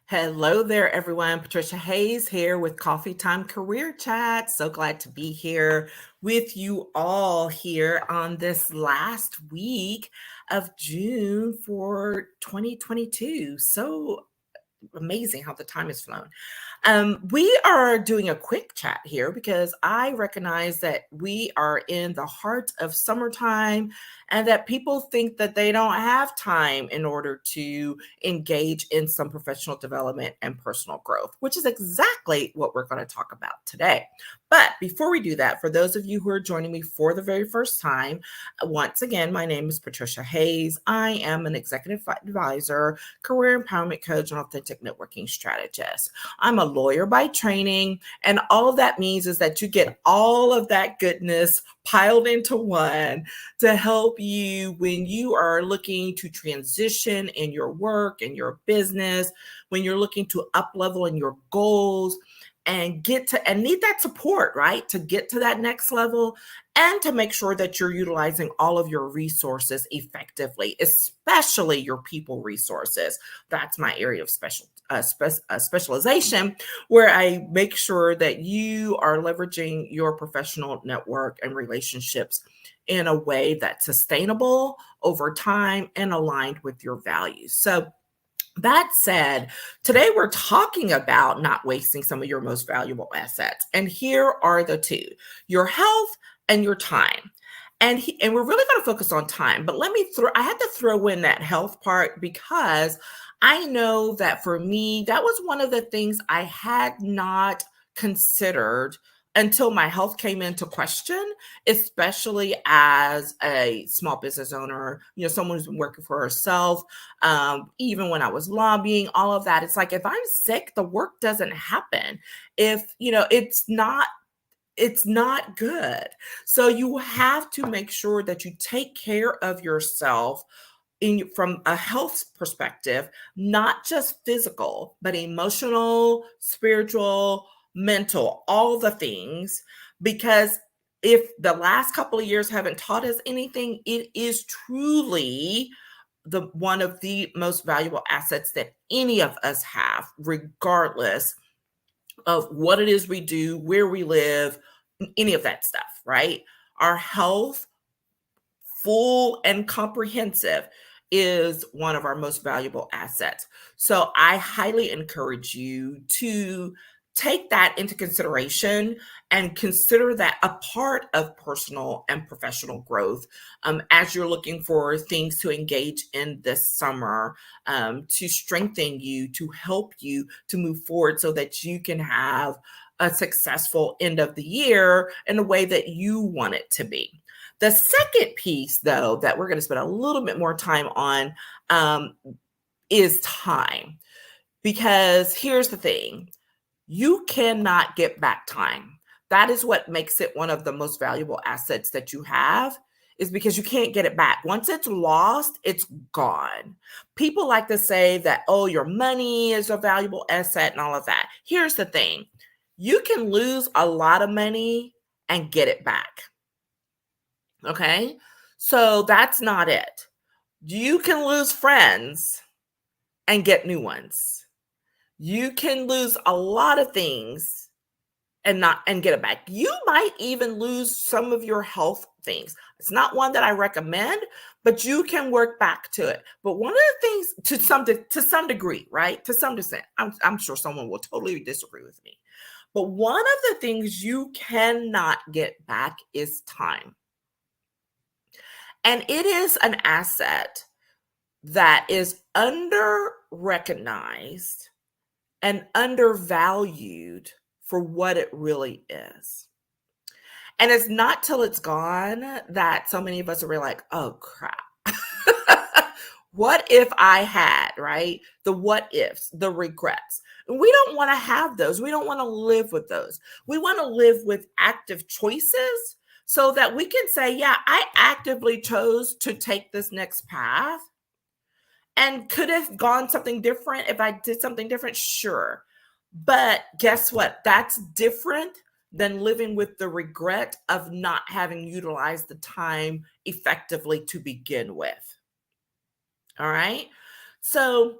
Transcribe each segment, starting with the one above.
Hello there, everyone. Patricia Hayes here with Coffee Time Career Chat. So glad to be here with you all here on this last week of June for 2022. So amazing how the time has flown. We are doing a quick chat here because I recognize that we are in the heart of summertime and that people think that they don't have time in order to engage in some professional development and personal growth, which is exactly what we're going to talk about today. But before we do that, for those of you who are joining me for the very first time, once again, my name is Patricia Hayes. I am an executive advisor, career empowerment coach, and authentic networking strategist. I'm a lawyer by training, and all of that means is that you get all of that goodness piled into one to help you when you are looking to transition in your work and your business, when you're looking to up level in your goals and get to and need that support, right? To get to that next level and to make sure that you're utilizing all of your resources effectively, especially your people resources. That's my area of specialization, where I make sure that you are leveraging your professional network and relationships in a way that's sustainable over time and aligned with your values. So that said, today we're talking about not wasting some of your most valuable assets. And here are the two: your health and your time. And we're really going to focus on time, but I had to throw in that health part because I know that for me, that was one of the things I had not considered until my health came into question, especially as a small business owner, someone who's been working for herself. Even when I was lobbying, all of that, it's like, if I'm sick, the work doesn't happen. If, it's not good. So you have to make sure that you take care of yourself from a health perspective, not just physical, but emotional, spiritual, mental, all the things. Because if the last couple of years haven't taught us anything, it is truly the one of the most valuable assets that any of us have, regardless of what it is we do, where we live, any of that stuff, right? Our health, full and comprehensive, is one of our most valuable assets. So I highly encourage you to take that into consideration and consider that a part of personal and professional growth, as you're looking for things to engage in this summer, to strengthen you, to help you to move forward so that you can have a successful end of the year in a way that you want it to be. The second piece, though, that we're going to spend a little bit more time on, is time. Because here's the thing: you cannot get back time. That is what makes it one of the most valuable assets that you have, is because you can't get it back. Once it's lost, it's gone. People like to say that, oh, your money is a valuable asset and all of that. Here's the thing: you can lose a lot of money and get it back. Okay, so that's not it. You can lose friends and get new ones. You can lose a lot of things and get it back. You might even lose some of your health things. It's not one that I recommend, but you can work back to it. But one of the things, to some degree, right? To some extent, I'm sure someone will totally disagree with me. But one of the things you cannot get back is time. And it is an asset that is under-recognized and undervalued for what it really is. And it's not till it's gone that so many of us are really like, oh crap. What if I had, right? The what ifs, the regrets. We don't want to have those. We don't want to live with those. We want to live with active choices so that we can say, yeah, I actively chose to take this next path. And could have gone something different if I did something different? Sure. But guess what? That's different than living with the regret of not having utilized the time effectively to begin with. All right. So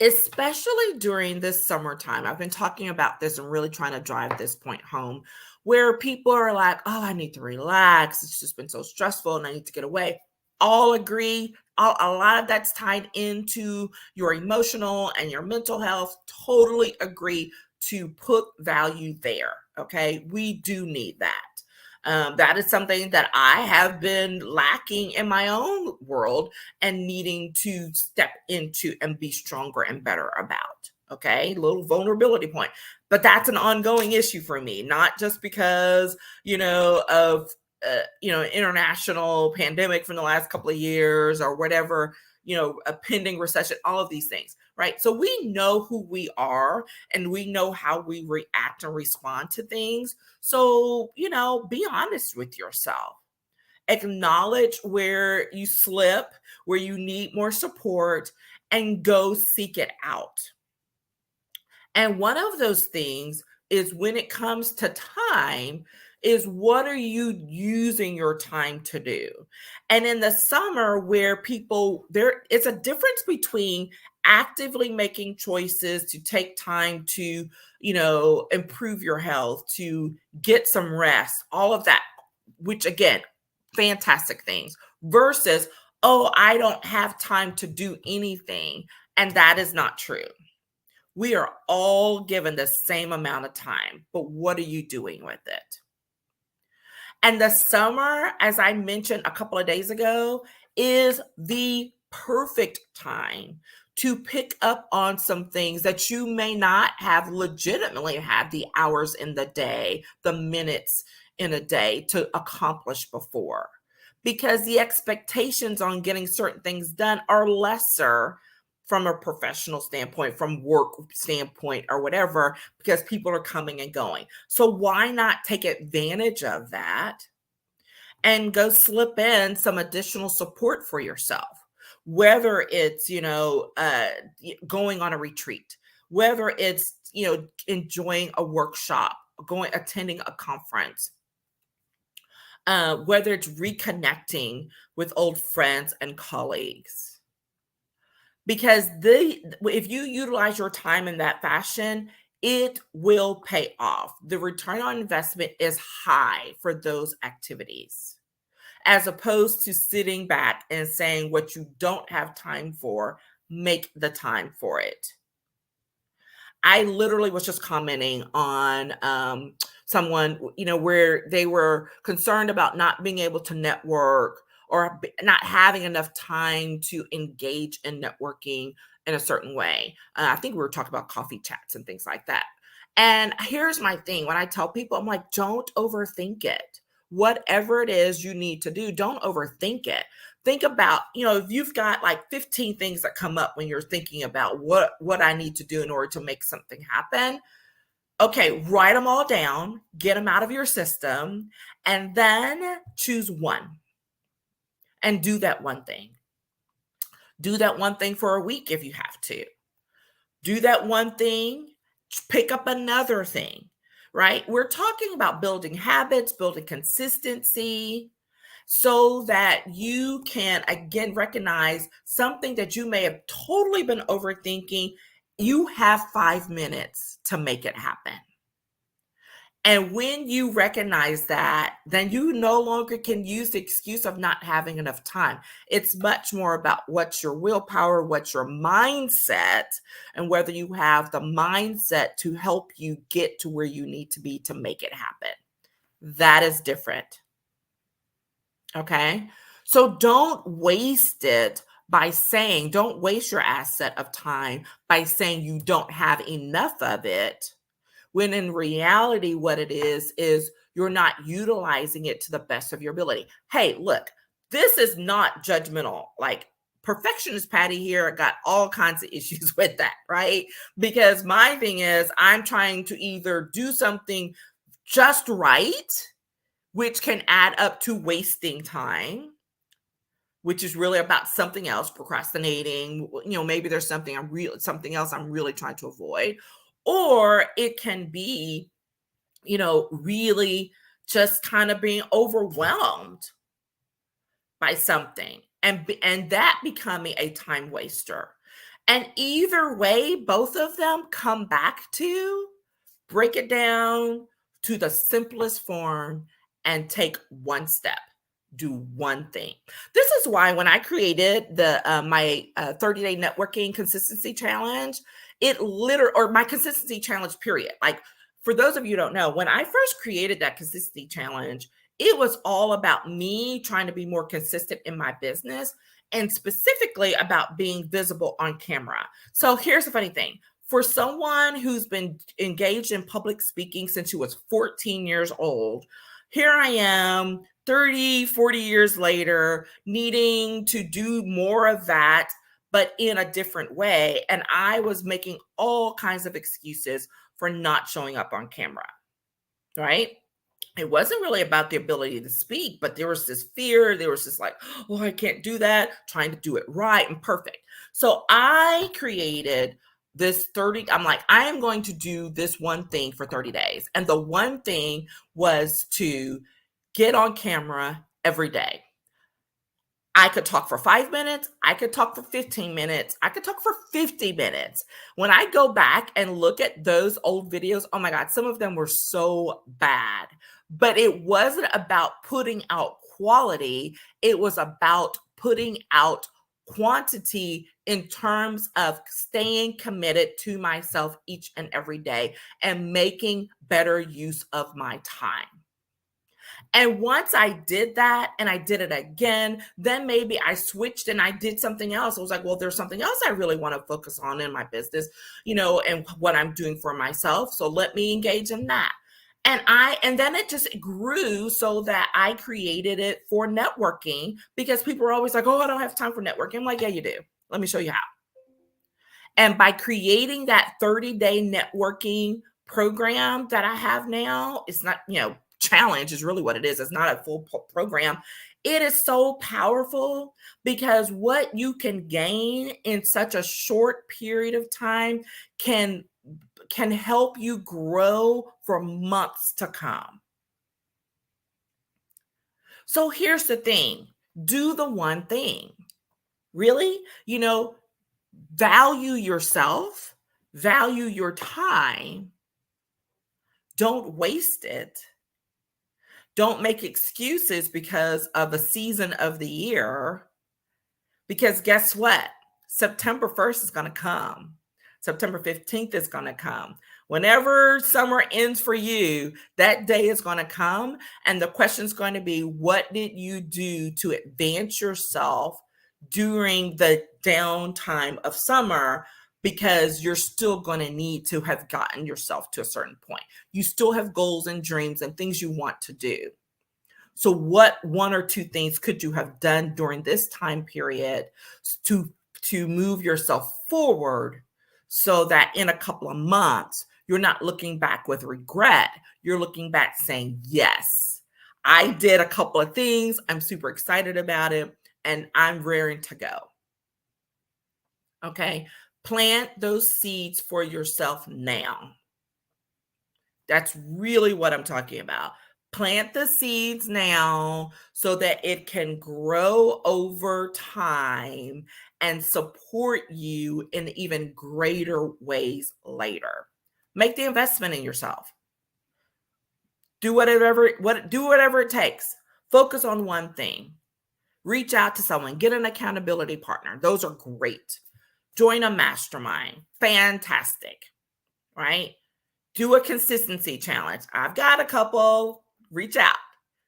Especially during this summertime. I've been talking about this and really trying to drive this point home where people are like, oh, I need to relax. It's just been so stressful and I need to get away. All agree. A lot of that's tied into your emotional and your mental health. Totally agree to put value there. Okay. We do need that. That is something that I have been lacking in my own world and needing to step into and be stronger and better about. Okay, little vulnerability point, but that's an ongoing issue for me, not just because of international pandemic from the last couple of years or whatever, a pending recession, all of these things, right? So we know who we are and we know how we react and respond to things. So, be honest with yourself. Acknowledge where you slip, where you need more support, and go seek it out. And one of those things is when it comes to time, is what are you using your time to do? And in the summer, where there is a difference between actively making choices to take time to, improve your health, to get some rest, all of that, which again, fantastic things, versus, oh, I don't have time to do anything. And that is not true. We are all given the same amount of time, but what are you doing with it? And the summer, as I mentioned a couple of days ago, is the perfect time to pick up on some things that you may not have legitimately had the hours in the day, the minutes in a day to accomplish before. Because the expectations on getting certain things done are lesser from a professional standpoint, from work standpoint, or whatever, because people are coming and going. So why not take advantage of that and go slip in some additional support for yourself? Whether it's, going on a retreat, whether it's, enjoying a workshop, attending a conference, whether it's reconnecting with old friends and colleagues. Because if you utilize your time in that fashion, it will pay off. The return on investment is high for those activities, as opposed to sitting back and saying what you don't have time for, make the time for it. I literally was just commenting on someone, where they were concerned about not being able to network or not having enough time to engage in networking in a certain way. I think we were talking about coffee chats and things like that. And here's my thing. When I tell people, I'm like, don't overthink it. Whatever it is you need to do, don't overthink it. Think about, if you've got like 15 things that come up when you're thinking about what I need to do in order to make something happen. Okay, write them all down, get them out of your system, and then choose one and do that one thing. Do that one thing for a week if you have to. Do that one thing, pick up another thing, right? We're talking about building habits, building consistency, so that you can again recognize something that you may have totally been overthinking. You have 5 minutes to make it happen. And when you recognize that, then you no longer can use the excuse of not having enough time. It's much more about what's your willpower, what's your mindset, and whether you have the mindset to help you get to where you need to be to make it happen. That is different. Okay. So don't waste it don't waste your asset of time by saying you don't have enough of it, when in reality, what it is you're not utilizing it to the best of your ability. Hey, look, this is not judgmental. Like, perfectionist Patty here got all kinds of issues with that, right? Because my thing is, I'm trying to either do something just right, which can add up to wasting time, which is really about something else, procrastinating. Maybe there's something else I'm really trying to avoid. Or it can be, really just kind of being overwhelmed by something and that becoming a time waster. And either way, both of them come back to break it down to the simplest form and take one step. Do one thing. This is why when I created the my 30-day networking consistency challenge, it literally, or my consistency challenge period. Like, for those of you who don't know, when I first created that consistency challenge, it was all about me trying to be more consistent in my business, and specifically about being visible on camera. So here's the funny thing. For someone who's been engaged in public speaking since she was 14 years old, here I am 30, 40 years later, needing to do more of that, but in a different way. And I was making all kinds of excuses for not showing up on camera, right? It wasn't really about the ability to speak, but there was this fear. There was this like, oh, I can't do that, trying to do it right and perfect. So I created this 30, I'm like, I am going to do this one thing for 30 days. And the one thing was to get on camera every day. I could talk for 5 minutes. I could talk for 15 minutes. I could talk for 50 minutes. When I go back and look at those old videos, oh my God, some of them were so bad. But it wasn't about putting out quality. It was about putting out quantity in terms of staying committed to myself each and every day and making better use of my time. And once I did that and I did it again, then maybe I switched and I did something else. I was like, well, there's something else I really want to focus on in my business, and what I'm doing for myself. So let me engage in that. And then it just grew so that I created it for networking, because people are always like, oh, I don't have time for networking. I'm like, yeah, you do. Let me show you how. And by creating that 30-day networking program that I have now, it's not, challenge is really what it is. It's not a full program. It is so powerful because what you can gain in such a short period of time can help you grow for months to come. So here's the thing. Do the one thing. Really, value yourself, value your time. Don't waste it. Don't make excuses because of the season of the year. Because guess what? September 1st is going to come. September 15th is going to come. Whenever summer ends for you, that day is going to come. And the question is going to be, what did you do to advance yourself during the downtime of summer? Because you're still going to need to have gotten yourself to a certain point. You still have goals and dreams and things you want to do. So what one or two things could you have done during this time period to move yourself forward so that in a couple of months, you're not looking back with regret. You're looking back saying, yes, I did a couple of things. I'm super excited about it and I'm raring to go. Okay. Plant those seeds for yourself now. That's really what I'm talking about. Plant the seeds now so that it can grow over time and support you in even greater ways later. Make the investment in yourself. Do whatever it takes. Focus on one thing. Reach out to someone. Get an accountability partner. Those are great. Join a mastermind. Fantastic, right? Do a consistency challenge. I've got a couple. Reach out,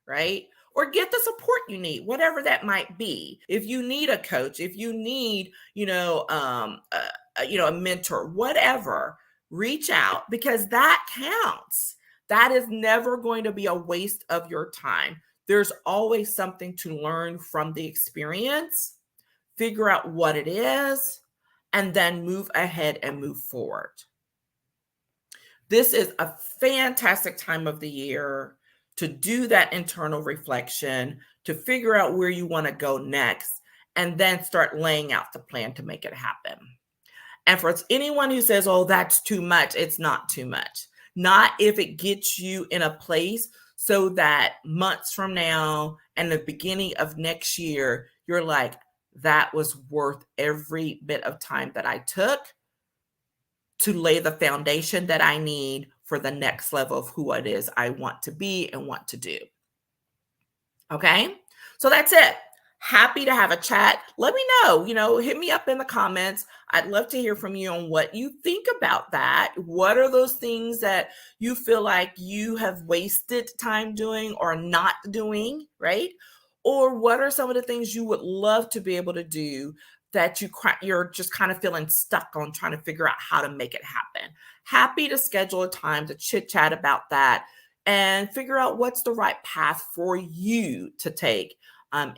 right? Or get the support you need, whatever that might be. If you need a coach, if you need, a mentor, whatever, reach out, because that counts. That is never going to be a waste of your time. There's always something to learn from the experience. Figure out what it is, and then move ahead and move forward. This is a fantastic time of the year to do that internal reflection, to figure out where you want to go next, and then start laying out the plan to make it happen. And for anyone who says, oh, that's too much, it's not too much. Not if it gets you in a place so that months from now and the beginning of next year, you're like, that was worth every bit of time that I took to lay the foundation that I need for the next level of who it is I want to be and want to do. Okay. So that's it. Happy to have a chat. Let me know, hit me up in the comments. I'd love to hear from you on what you think about that. What are those things that you feel like you have wasted time doing or not doing, right? Or what are some of the things you would love to be able to do that you're just kind of feeling stuck on trying to figure out how to make it happen? Happy to schedule a time to chit chat about that and figure out what's the right path for you to take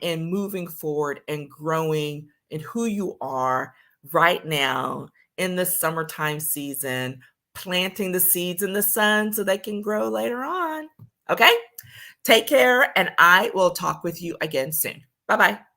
in moving forward and growing in who you are right now in the summertime season, planting the seeds in the sun so they can grow later on. Okay? Take care, and I will talk with you again soon. Bye-bye.